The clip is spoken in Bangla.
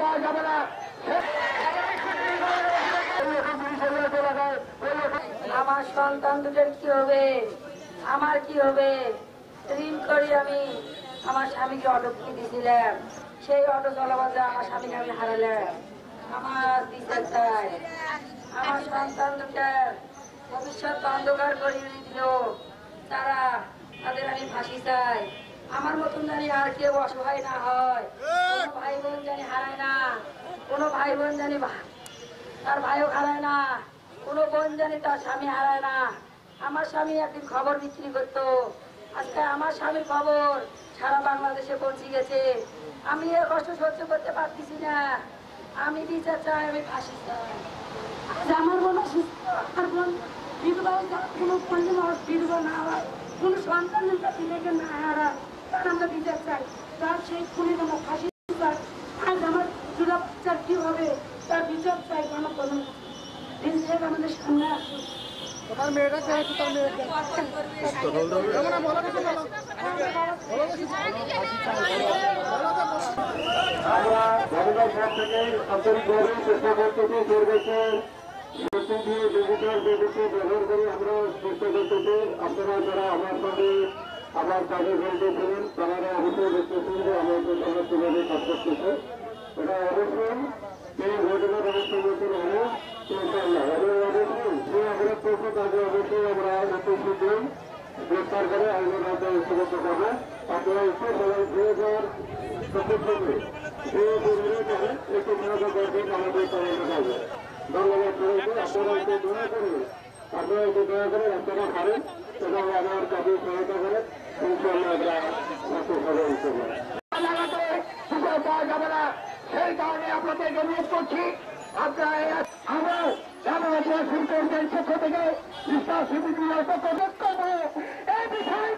পাওয়া যাবে না। আমার সন্তান দুটোর কি হবে, আমার কি হবে? ঋণ করি আমি আমার স্বামীকে অটো কিনে দিয়েছিলাম, সেই অটো চলাবাজে আমার স্বামীকে আমি হারালাম। আমার বিচার চাই। আমার সন্তান দুটার ভবিষ্যৎ অন্ধকার করিয়ে দিল তারা, তাদের আমি ফাঁসি চাই। আমার মতন জানি আর কেউ অসহায় না হয়, কোনো ভাই বোন জানি হারায় না, কোনো ভাই বোন জানি তার ভাইও হারায় না, কোনো বোন জানি তার স্বামী হারায় না। আমার স্বামী একদিন খবর বিক্রি করতো, আজকে আমার স্বামীর খবর সারা বাংলাদেশে পৌঁছে গেছে। আমি এর কষ্ট সহ্য করতে পারতেছি না, আমি বিচার চাই, আমি ফাঁসি চাই। আমার মনে বিধবা, কোনো বিধবা না হয়, কোনো সন্তান ছেলেকে না হারায়, তার আমরা বিচার চাই। তার সেই খুনি আমার ফাঁসি চাই। আজ আমার চুলা বাচ্চার কি হবে তার বিচার চাই। কোনো আমাদের সামনে আসুন। তোমার মেয়েটা চেয়েছে, তার মেয়েটা আমরা গতকাল পর থেকে আন্তরিকভাবে চেষ্টা করতেছি পরিবেশের দিয়ে ডিজিটাল ব্যবস্থা ব্যবহার করে আমরা চেষ্টা করতেছি। আপনারা যারা আমার সঙ্গে আমার কাজে বলতেছিলেন তারা অবশ্যই দেখতেছেন যে আমাদের সঙ্গে কীভাবে কাজ করতেছে। এটা অবশ্যই এই ঘটনার অবস্থা মতো হবে ইনশাআল্লাহ। এবং অবশ্যই যে অপরাধ করছে তাকে অবশ্যই আমরা অতি শীঘ্রই গ্রেপ্তার করে আইনের আওতায় উপযুক্ত করবো। আপনারা একটু সবাই 2024 একটু মনোযোগ করবেন আমাদের তদন্ত করবে। ধন্যবাদ সবাইকে। আপনারা একটু দয়া করে রাস্তাটা ছাড়েন এবং আমার কাজে সহায়তা করেন। ইনশাআল্লাহ আমরা রাস্তা সবাই বিচার পাওয়া যাবে না, সেই কারণে আপনাদেরকে অনুরোধ করছি আপনারা আমরা জামায়াতের পক্ষ থেকে বিশ্বাস পক্ষ করবো এই বিষয়ে